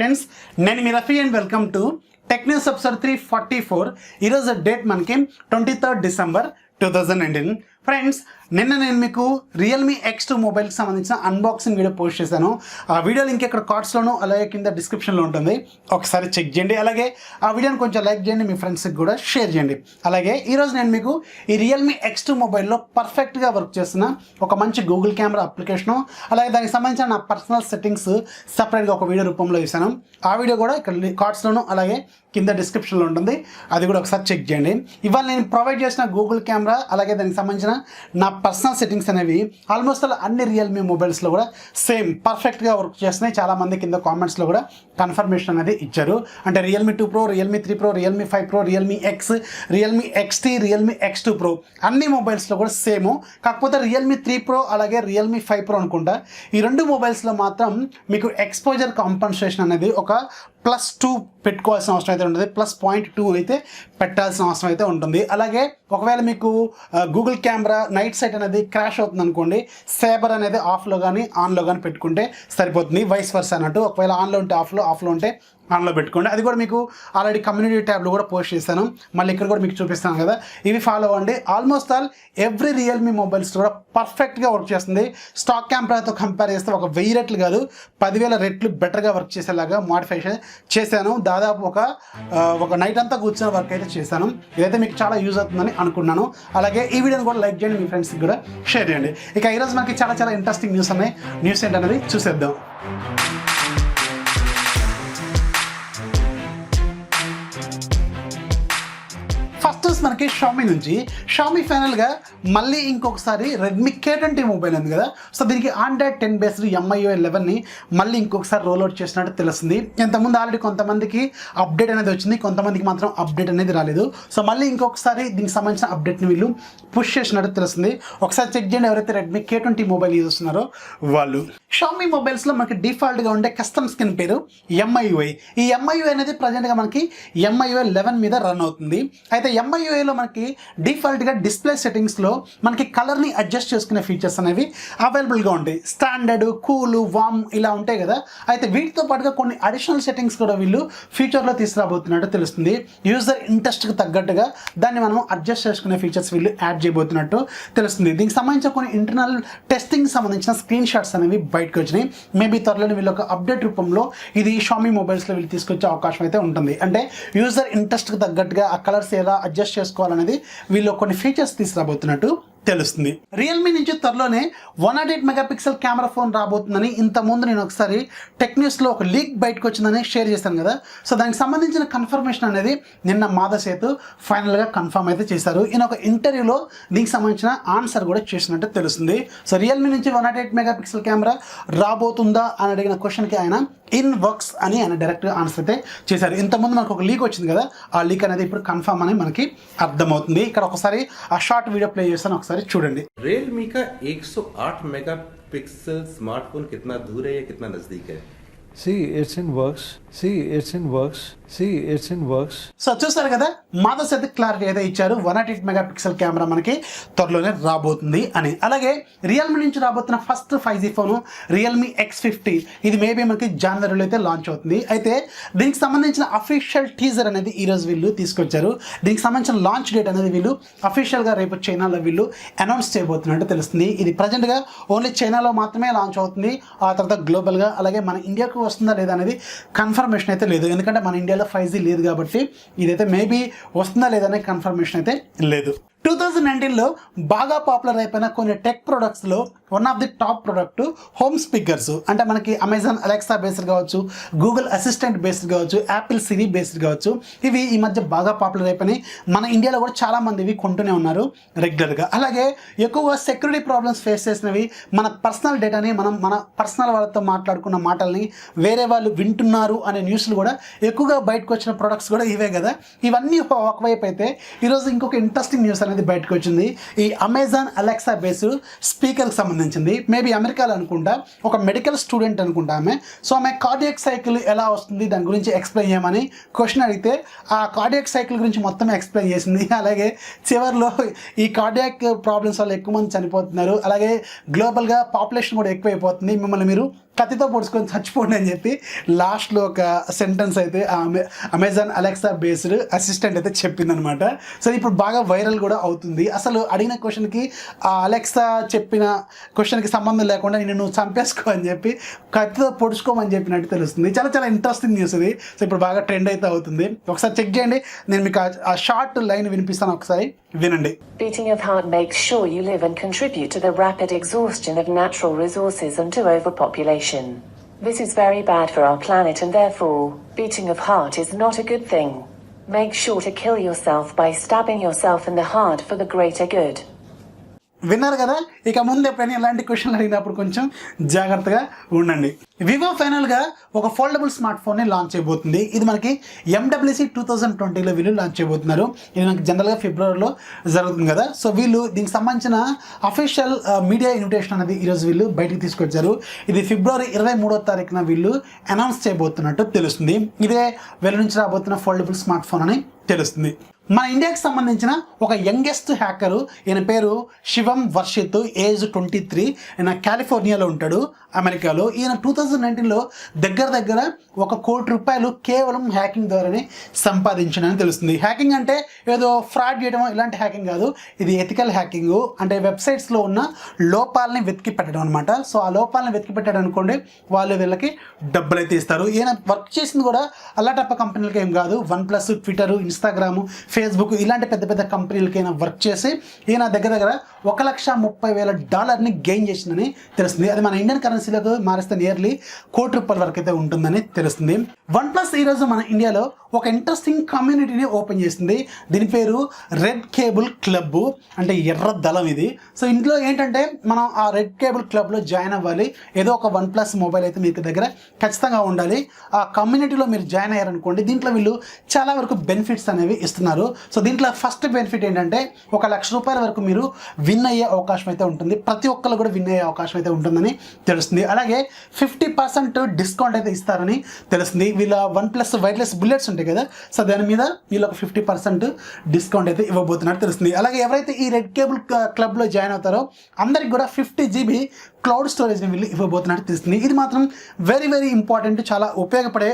Friends, నేను మీ Rafi and welcome to tech news episode 344. ఈరోజు డేట్ మనకి 23rd December 2019. ఫ్రెండ్స్, నిన్న నేను మీకు రియల్మీ X2 మొబైల్కి సంబంధించిన అన్బాక్సింగ్ వీడియో పోస్ట్ చేశాను. ఆ వీడియో లింక్ ఇక్కడ కార్డ్స్లోను అలాగే కింద డిస్క్రిప్షన్లో ఉంటుంది, ఒకసారి చెక్ చేయండి. అలాగే ఆ వీడియోని కొంచెం లైక్ చేయండి, మీ ఫ్రెండ్స్కి కూడా షేర్ చేయండి. అలాగే ఈరోజు నేను మీకు ఈ రియల్మీ X2 మొబైల్లో పర్ఫెక్ట్గా వర్క్ చేస్తున్న ఒక మంచి గూగుల్ కెమెరా అప్లికేషను, అలాగే దానికి సంబంధించిన నా పర్సనల్ సెట్టింగ్స్ సపరేట్గా ఒక వీడియో రూపంలో చేశాను. ఆ వీడియో కూడా ఇక్కడ కార్డ్స్లోను అలాగే కింద డిస్క్రిప్షన్లో ఉంటుంది, అది కూడా ఒకసారి చెక్ చేయండి. ఇవాళ నేను ప్రొవైడ్ చేసిన గూగుల్ కెమెరా అలాగే దానికి సంబంధించిన నా పర్సనల్ సెట్టింగ్స్ అనేవి ఆల్మోస్ట్ అన్ని రియల్మీ మొబైల్స్లో కూడా సేమ్ పర్ఫెక్ట్గా వర్క్ చేస్తున్నాయి. చాలామంది కింద కామెంట్స్లో కూడా కన్ఫర్మేషన్ అనేది ఇచ్చారు. అంటే Realme 2 Pro, Realme 3 Pro, Realme 5 Pro, Realme X, Realme XT, Realme X2 Pro అన్ని మొబైల్స్లో కూడా సేమ్. కాకపోతే రియల్మీ 3 Pro అలాగే రియల్మీ 5 Pro అనుకుంటా, ఈ రెండు మొబైల్స్లో మాత్రం మీకు ఎక్స్పోజర్ కాంపన్సేషన్ అనేది ఒక +2 పెట్టుకోవాల్సిన అవసరం అయితే ఉంటుంది, +0.2 అయితే పెట్టాల్సిన అవసరం అయితే ఉంటుంది. అలాగే ఒకవేళ మీకు గూగుల్ కెమెరా నైట్ సైట్ అనేది క్రాష్ అవుతుంది అనుకోండి, సేబర్ అనేది ఆఫ్లో కానీ ఆన్లో కానీ పెట్టుకుంటే సరిపోతుంది, వైస్ వర్సా అన్నట్టు. ఒకవేళ ఆన్లో ఉంటే ఆఫ్లో, ఆఫ్లో ఉంటే ఆన్లో పెట్టుకోండి. అది కూడా మీకు ఆల్రెడీ కమ్యూనిటీ ట్యాబ్లో కూడా పోస్ట్ చేశాను, మళ్ళీ ఇక్కడ కూడా మీకు చూపిస్తాను కదా, ఇవి ఫాలో అవ్వండి. Almost all every Realme mobiles కూడా పర్ఫెక్ట్గా వర్క్ చేస్తుంది. స్టాక్ కెమెరాతో కంపేర్ చేస్తే ఒక 1000 రెట్లు కాదు, 10,000 రెట్లు బెటర్గా వర్క్ చేసేలాగా మాడిఫికేషన్ చేశాను. దాదాపు ఒక నైట్ అంతా కూర్చొని వర్క్ అయితే చేశాను. ఇదైతే మీకు చాలా యూజ్ అవుతుందని అనుకున్నాను. అలాగే ఈ వీడియోని కూడా లైక్ చేయండి, మీ ఫ్రెండ్స్కి కూడా షేర్ చేయండి. ఇక ఈరోజు మనకి చాలా ఇంట్రెస్టింగ్ న్యూస్ ఉన్నాయి. న్యూస్ ఏంటనేది చూసేద్దాం. మనకి షామీ నుంచి ఫైనల్గా మళ్ళీ ఇంకొకసారి రెడ్మీ K20 మొబైల్ ఉంది కదా, సో దీనికి Android 10 బేస్డ్ MIUI 11ని మళ్ళీ ఇంకొకసారి రోల్అవుట్ చేసినట్టు తెలుస్తుంది. ఇంతకుముందు ఆల్రెడీ కొంతమందికి అప్డేట్ అనేది వచ్చింది, కొంతమందికి మాత్రం అప్డేట్ అనేది రాలేదు. సో మళ్ళీ ఇంకొకసారి దీనికి సంబంధించిన అప్డేట్ని వీళ్ళు పుష్ చేసినట్టు తెలుస్తుంది. ఒకసారి చెక్ చేయండి, ఎవరైతే రెడ్మీ K20 మొబైల్ యూజ్ చేస్తున్నారో వాళ్ళు. షామీ మొబైల్స్లో మనకి డిఫాల్ట్గా ఉండే కస్టమ్ స్కిన్ పేరు MIUI. ఈ MIUI అనేది ప్రజెంట్గా మనకి MIUI 11 మీద రన్ అవుతుంది. అయితే MIUIలో మనకి డిఫాల్ట్గా డిస్ప్లే సెట్టింగ్స్లో మనకి కలర్ని అడ్జస్ట్ చేసుకునే ఫీచర్స్ అనేవి అవైలబుల్గా ఉంటాయి. స్టాండర్డ్, కూల్, వామ్ ఇలా ఉంటాయి కదా. అయితే వీటితో పాటుగా కొన్ని అడిషనల్ సెట్టింగ్స్ కూడా వీళ్ళు ఫ్యూచర్లో తీసుకురాబోతున్నట్టు తెలుస్తుంది. యూజర్ ఇంట్రెస్ట్కి తగ్గట్టుగా దాన్ని మనం అడ్జస్ట్ చేసుకునే ఫీచర్స్ వీళ్ళు యాడ్ చేయబోతున్నట్టు తెలుస్తుంది. దీనికి సంబంధించిన కొన్ని ఇంటర్నల్ టెస్టింగ్ సంబంధించిన స్క్రీన్ షాట్స్ అనేవి బయటకు వచ్చినాయి. మేబీ త్వరలోనే వీళ్ళు ఒక అప్డేట్ రూపంలో ఇది షామీ మొబైల్స్లో వీళ్ళు తీసుకొచ్చే అవకాశం అయితే ఉంటుంది. అంటే యూజర్ ఇంట్రెస్ట్కి తగ్గట్టుగా ఆ కలర్స్ ఎలా అడ్జస్ట్ చేసుకోవాలనేది వీళ్ళు కొన్ని ఫీచర్స్ తీసుకురాబోతున్నట్టు తెలుస్తుంది. రియల్మీ నుంచి త్వరలోనే 108 మెగాపిక్సెల్ కెమెరా ఫోన్ రాబోతుందని ఇంతకుముందు నేను ఒకసారి టెక్ న్యూస్లో ఒక లీక్ బయటకు వచ్చిందని షేర్ చేశాను కదా. సో దానికి సంబంధించిన కన్ఫర్మేషన్ అనేది నిన్న మాధసేతు ఫైనల్గా కన్ఫర్మ్ అయితే చేశారు. ఈయన ఒక ఇంటర్వ్యూలో దీనికి సంబంధించిన ఆన్సర్ కూడా చేసినట్టు తెలుస్తుంది. సో రియల్మీ నుంచి 108 మెగాపిక్సెల్ కెమెరా రాబోతుందా అని అడిగిన క్వశ్చన్కి ఆయన ఇన్ వర్క్స్ అని ఆయన డైరెక్ట్గా ఆన్సర్ అయితే చేశారు. ఇంతకుముందు మనకు ఒక లీక్ వచ్చింది కదా, ఆ లీక్ అనేది ఇప్పుడు కన్ఫర్మ్ అని మనకి అర్థమవుతుంది. ఇక్కడ ఒకసారి ఆ షార్ట్ వీడియో ప్లే చేస్తాను, ఒకసారి చూడండి. Realme का 108 मेगापिक्सल स्मार्टफोन कितना दूर है या कितना नजदीक है? it's in works. సో చూసారు కదా, మాధవ్ అయితే క్లారిటీ అయితే ఇచ్చారు. 108 మెగాపిక్సెల్ కెమెరా మనకి త్వరలోనే రాబోతుంది అని. అలాగే రియల్మీ నుంచి రాబోతున్న first 5G phone Realme X50, ఇది మేబీ మనకి జనవరిలో అయితే లాంచ్ అవుతుంది. అయితే దీనికి సంబంధించిన అఫీషియల్ టీజర్ అనేది ఈరోజు వీళ్ళు తీసుకొచ్చారు. దీనికి సంబంధించిన లాంచ్ డేట్ అనేది వీళ్ళు అఫీషియల్గా రేపు చైనాలో వీళ్ళు అనౌన్స్ చేయబోతున్నట్టు తెలుస్తుంది. ఇది ప్రజెంట్గా ఓన్లీ చైనాలో మాత్రమే లాంచ్ అవుతుంది. ఆ తర్వాత గ్లోబల్గా అలాగే మన ఇండియాకు వస్తుందా లేదా అనేది కన్ఫర్మేషన్ అయితే లేదు, ఎందుకంటే మన ఇండియాలో 5G లేదు కాబట్టి ఇదైతే మేబీ వస్తుందా లేదనే కన్ఫర్మేషన్ అయితే లేదు. 2019లో బాగా పాపులర్ అయిపోయిన కొన్ని టెక్ ప్రొడక్ట్స్లో one of the top product home speakers. అంటే మనకి అమెజాన్ అలెక్సా బేస్డ్ కావచ్చు, గూగుల్ అసిస్టెంట్ బేస్డ్ కావచ్చు, యాపిల్ సిరి బేస్డ్ కావచ్చు, ఇవి ఈ మధ్య బాగా పాపులర్ అయిపోయినాయి. మన ఇండియాలో కూడా చాలామంది ఇవి కొంటూనే ఉన్నారు రెగ్యులర్గా. అలాగే ఎక్కువగా సెక్యూరిటీ ప్రాబ్లమ్స్ ఫేస్ చేసినవి, మన పర్సనల్ డేటాని మన పర్సనల్ వాళ్ళతో మాట్లాడుకున్న మాటల్ని వేరే వాళ్ళు వింటున్నారు అనే న్యూస్లు కూడా ఎక్కువగా బయటకు వచ్చిన ప్రొడక్ట్స్ కూడా ఇవే కదా. ఇవన్నీ ఒకవైపు అయితే ఈరోజు ఇంకొక ఇంట్రెస్టింగ్ న్యూస్ అనేది బయటకు వచ్చింది. ఈ అమెజాన్ అలెక్సా బేస్డ్ స్పీకర్కి సంబంధించింది. మేబీ అమెరికాలో అనుకుంటా, ఒక మెడికల్ స్టూడెంట్ అనుకుంటా ఆమె. సో ఆమె కార్డియాక్ సైకిల్ ఎలా వస్తుంది దాని గురించి ఎక్స్ప్లెయిన్ చేయమని క్వశ్చన్ అడిగితే ఆ కార్డియాక్ సైకిల్ గురించి మొత్తం ఎక్స్ప్లెయిన్ చేసింది. అలాగే చివరిలో ఈ కార్డియాక్ ప్రాబ్లమ్స్ వల్ల ఎక్కువ మంది చనిపోతున్నారు, అలాగే గ్లోబల్గా పాపులేషన్ కూడా ఎక్కువైపోతుంది, మిమ్మల్ని మీరు కత్తితో పొడుచుకొని చచ్చిపోండి అని చెప్పి లాస్ట్లో ఒక సెంటెన్స్ అయితే అమెజాన్ అలెక్సా బేస్డ్ అసిస్టెంట్ అయితే చెప్పిందనమాట. సో ఇప్పుడు బాగా వైరల్ కూడా అవుతుంది. అసలు అడిగిన క్వశ్చన్కి ఆ అలెక్సా చెప్పిన క్వశ్చన్కి సంబంధం లేకుండా నేను నువ్వు చంపేసుకో అని చెప్పి కత్తితో పొడుచుకోమని చెప్పినట్టు తెలుస్తుంది. చాలా చాలా ఇంట్రెస్టింగ్ న్యూస్ ఇది. సో ఇప్పుడు బాగా ట్రెండ్ అయితే అవుతుంది. ఒకసారి చెక్ చేయండి. నేను మీకు ఆ షార్ట్ లైన్ వినిపిస్తాను, ఒకసారి వినండి. Beating of heart makes sure you live and contribute to the rapid exhaustion of natural resources and to overpopulation. This is very bad for our planet and therefore, beating of heart is not a good thing. Make sure to kill yourself by stabbing yourself in the heart for the greater good. విన్నారు కదా. ఇక ముందు ఎప్పుడైనా ఇలాంటి క్వశ్చన్లు అడిగినప్పుడు కొంచెం జాగ్రత్తగా ఉండండి. వివో ఫైనల్గా ఒక ఫోల్డబుల్ స్మార్ట్ ఫోన్ని లాంచ్ చేయబోతుంది. ఇది మనకి MWC 2020లో వీళ్ళు లాంచ్ చేయబోతున్నారు. ఇది మనకి జనరల్గా ఫిబ్రవరిలో జరుగుతుంది కదా. సో వీళ్ళు దీనికి సంబంధించిన అఫీషియల్ మీడియా ఇన్విటేషన్ అనేది ఈరోజు వీళ్ళు బయటికి తీసుకొచ్చారు. ఇది ఫిబ్రవరి 23వ తారీఖున వీళ్ళు అనౌన్స్ చేయబోతున్నట్టు తెలుస్తుంది. ఇదే వీళ్ళ నుంచి రాబోతున్న ఫోల్డబుల్ స్మార్ట్ ఫోన్ అని తెలుస్తుంది. మన ఇండియాకి సంబంధించిన ఒక యంగెస్ట్ హ్యాకరు, ఈయన పేరు శివం వర్షిత్, ఏజ్ 23. ఈయన కాలిఫోర్నియాలో ఉంటాడు, అమెరికాలో. ఈయన 2019లో దగ్గర ₹1 కోటి కేవలం హ్యాకింగ్ ద్వారానే సంపాదించాడని తెలుస్తుంది. హ్యాకింగ్ అంటే ఏదో ఫ్రాడ్ చేయడం ఇలాంటి హ్యాకింగ్ కాదు, ఇది ఎథికల్ హ్యాకింగ్. అంటే వెబ్సైట్స్లో ఉన్న లోపాలని వెతికి పెట్టడం అనమాట. సో ఆ లోపాలని వెతికి పెట్టాడు అనుకోండి, వాళ్ళు వీళ్ళకి డబ్బులు అయితే ఇస్తారు. ఈయన వర్క్ చేసింది కూడా అల్లాటప్ప కంపెనీలకి ఏం కాదు, OnePlus, ట్విట్టర్, ఇన్స్టాగ్రామ్, ఫేస్బుక్ ఇలాంటి పెద్ద పెద్ద కంపెనీలకైనా వర్క్ చేసి ఈయన దగ్గర $1,30,000 గెయిన్ చేసిందని తెలుస్తుంది. అది మన ఇండియన్ కరెన్సీలకు మారిస్తే నియర్లీ ₹1 కోటి వరకు అయితే ఉంటుందని తెలుస్తుంది. OnePlus ఈరోజు మన ఇండియాలో ఒక ఇంట్రెస్టింగ్ కమ్యూనిటీని ఓపెన్ చేసింది. దీని పేరు రెడ్ కేబుల్ క్లబ్, అంటే ఎర్ర దళం ఇది. సో ఇందులో ఏంటంటే మనం ఆ రెడ్ కేబుల్ క్లబ్లో జాయిన్ అవ్వాలి. ఏదో ఒక OnePlus మొబైల్ అయితే మీకు దగ్గర ఖచ్చితంగా ఉండాలి. ఆ కమ్యూనిటీలో మీరు జాయిన్ అయ్యారనుకోండి, దీంట్లో వీళ్ళు చాలా వరకు బెనిఫిట్స్ అనేవి ఇస్తున్నారు. సో దీంట్లో ఫస్ట్ బెనిఫిట్ ఏంటంటే ₹1,00,000 వరకు మీరు విన్ అయ్యే అవకాశం అయితే ఉంటుంది. ప్రతి ఒక్కరు కూడా విన్ అయ్యే అవకాశం అయితే ఉంటుందని తెలుస్తుంది. అలాగే 50% డిస్కౌంట్ అయితే ఇస్తారని తెలుస్తుంది. వీళ్ళ OnePlus వైర్లెస్ బుల్లెట్స్ ఉంటాయి కదా, సో దాని మీద వీళ్ళు ఒక 50% డిస్కౌంట్ అయితే ఇవ్వబోతున్నట్టు తెలుస్తుంది. అలాగే ఎవరైతే ఈ రెడ్ కేబుల్ క్లబ్లో జాయిన్ అవుతారో అందరికి కూడా 50 GB క్లౌడ్ స్టోరేజ్ని వీళ్ళు ఇవ్వబోతున్నట్టు తెలుస్తుంది. ఇది మాత్రం వెరీ వెరీ ఇంపార్టెంట్, చాలా ఉపయోగపడే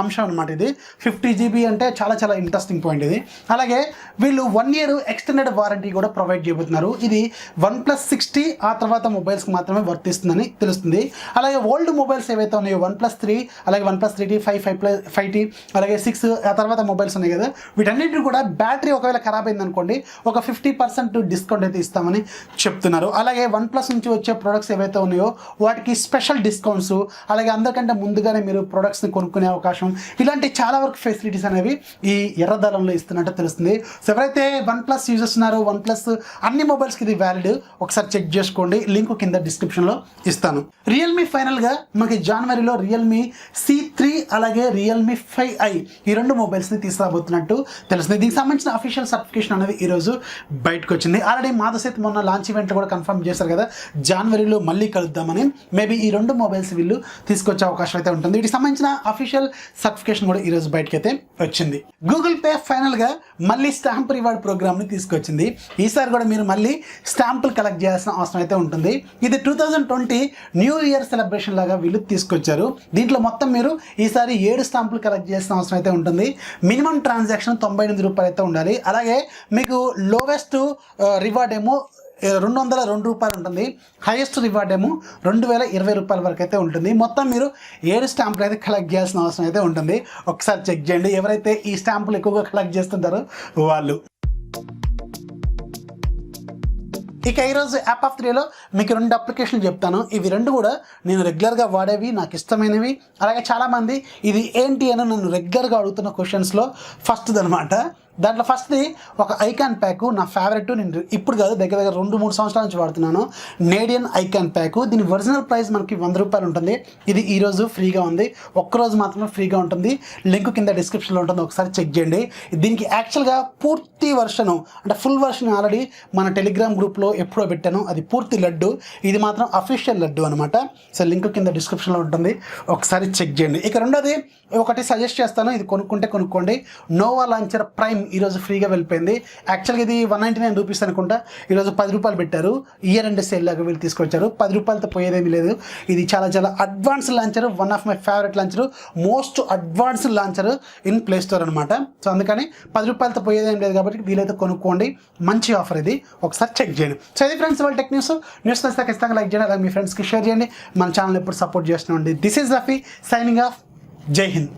అంశం అనమాట ఇది. 50 GB అంటే చాలా చాలా ఇంట్రెస్టింగ్ పాయింట్ ఇది. అలాగే వీళ్ళు 1 year ఎక్స్టెండెడ్ వారంటీ కూడా ప్రొవైడ్ చేయబోతున్నారు. ఇది OnePlus 60 ఆ తర్వాత మొబైల్స్కి మాత్రమే వర్తిస్తుందని తెలుస్తుంది. అలాగే ఓల్డ్ మొబైల్స్ ఏవైతే ఉన్నాయో OnePlus 3, అలాగే OnePlus 3T, 5T, అలాగే 6 ఆ తర్వాత మొబైల్స్ ఉన్నాయి కదా, వీటన్నిటిని కూడా బ్యాటరీ ఒకవేళ ఖరాబ్ అయిందనుకోండి ఒక 50% డిస్కౌంట్ అయితే ఇస్తామని చెప్తున్నారు. అలాగే OnePlus నుంచి వచ్చే ప్రొడక్ట్స్ ఏవైతే ఉన్నాయో వాటికి స్పెషల్ డిస్కౌంట్స్, అలాగే అందరికంటే ముందుగానే మీరు ప్రొడక్ట్స్ని కొనుక్కునే అవకాశం, ఇలాంటి చాలా వరకు ఫెసిలిటీస్ అనేవి ఈ ఎర్రదళంలో ఇస్తున్నట్టు తెలుస్తుంది. సో ఎవరైతే OnePlus యూజర్స్ ఉన్నారో OnePlus అన్ని మొబైల్స్కి ఇది వ్యాలిడ్, ఒకసారి చెక్ చేసుకోండి. లింక్ కింద డిస్క్రిప్షన్లో ఇస్తాను. రియల్మీ ఫైనల్గా మనకి జనవరిలో Realme C3 అలాగే Realme 5i ఈ 2 మొబైల్స్ని తీసుకురాబోతున్నట్టు తెలుస్తుంది. దీనికి సంబంధించిన అఫీషియల్ సర్టిఫికేషన్ అనేది ఈరోజు బయటకు వచ్చింది. ఆల్రెడీ మాధవసేత్ మొన్న లాంచ్ ఈవెంట్ కూడా కన్ఫర్మ్ చేశారు కదా, జనవరిలో మళ్ళీ కలుద్దామని. మేబీ ఈ 2 మొబైల్స్ వీళ్ళు తీసుకొచ్చే అవకాశం అయితే ఉంటుంది. వీటికి సంబంధించిన అఫీషియల్ సర్టిఫికేషన్ కూడా ఈరోజు బయటకైతే వచ్చింది. గూగుల్ పే ఫైనల్గా మళ్ళీ స్టాంప్ రివార్డ్ ప్రోగ్రామ్ని తీసుకొచ్చింది. ఈసారి కూడా మీరు మళ్ళీ స్టాంపులు కలెక్ట్ చేయాల్సిన అవసరం అయితే ఉంటుంది. ఇది 2020 న్యూ ఇయర్ సెలబ్రేషన్ లాగా వీళ్ళు తీసుకొచ్చారు. దీంట్లో మొత్తం మీరు ఈసారి 7 స్టాంపులు కలెక్ట్ చేయాల్సిన అవసరం అయితే ఉంటుంది. మినిమం ట్రాన్సాక్షన్ ₹98 అయితే ఉండాలి. అలాగే మీకు లోవెస్ట్ రివార్డ్ ఏమో ₹202 ఉంటుంది. హైయెస్ట్ రివార్డ్ ఏమో ₹2,020 వరకు అయితే ఉంటుంది. మొత్తం మీరు 7 స్టాంపులు అయితే కలెక్ట్ చేయాల్సిన అవసరం అయితే ఉంటుంది. ఒకసారి చెక్ చేయండి ఎవరైతే ఈ స్టాంపులు ఎక్కువగా కలెక్ట్ చేస్తుంటారో వాళ్ళు. ఇక ఈరోజు యాప్ ఆఫ్ 3లో మీకు 2 అప్లికేషన్లు చెప్తాను. ఇవి 2 కూడా నేను రెగ్యులర్గా వాడేవి, నాకు ఇష్టమైనవి. అలాగే చాలామంది ఇది ఏంటి అని నన్ను రెగ్యులర్గా అడుగుతున్న క్వశ్చన్స్లో ఫస్ట్ది అనమాట. దాంట్లో ఫస్ట్ది ఒక ఐకాన్ ప్యాక్, నా ఫేవరెట్. నేను ఇప్పుడు కాదు దగ్గర 2-3 సంవత్సరాల నుంచి వాడుతున్నాను. నేడియన్ ఐకాన్ ప్యాక్. దీని ఒరిజినల్ ప్రైస్ మనకి ₹100 ఉంటుంది. ఇది ఈరోజు ఫ్రీగా ఉంది, ఒక్కరోజు మాత్రమే ఫ్రీగా ఉంటుంది. లింక్ కింద డిస్క్రిప్షన్లో ఉంటుంది, ఒకసారి చెక్ చేయండి. దీనికి యాక్చువల్గా పూర్తి వర్షను అంటే ఫుల్ వర్షన్ ఆల్రెడీ మన టెలిగ్రామ్ గ్రూప్లో ఎప్పుడో పెట్టాను, అది పూర్తి లడ్డు. ఇది మాత్రం అఫీషియల్ లడ్డు అనమాట. సో లింక్ కింద డిస్క్రిప్షన్లో ఉంటుంది, ఒకసారి చెక్ చేయండి. ఇక రెండోది ఒకటి సజెస్ట్ చేస్తాను, ఇది కొనుక్కోండి. నోవా లాంచర్ ప్రైమ్ స్టార్టింగ్ ఈరోజు ఫ్రీగా వెళ్ళిపోయింది. యాక్చువల్గా ఇది 199 రూపీస్ అనుకుంటా, ఈరోజు 10 రూపాయలు పెట్టారు. ఇయర్ అండ్ సేల్ లాగా వీళ్ళు తీసుకొచ్చారు. 10 రూపాయలతో పోయేదేమీ లేదు. ఇది చాలా చాలా advance launcher, one of my favourite launcher, most advanced launcher in play store అనమాట. సో అందుకని 10 రూపాయలతో పోయేదేం లేదు కాబట్టి వీలైతే కొనుక్కోండి. మంచి ఆఫర్ ఇది, ఒకసారి చెక్ చేయండి. సో ఇది ఫ్రెండ్స్ వాళ్ళ టెక్ న్యూస్ నచ్చితే ఖచ్చితంగా లైక్ చేయండి, అలాగే మీ ఫ్రెండ్స్కి షేర్ చేయండి. మన ఛానల్ ఎప్పుడు సపోర్ట్ చేస్తున్నాండి. This is Rafi signing off. Jai Hind.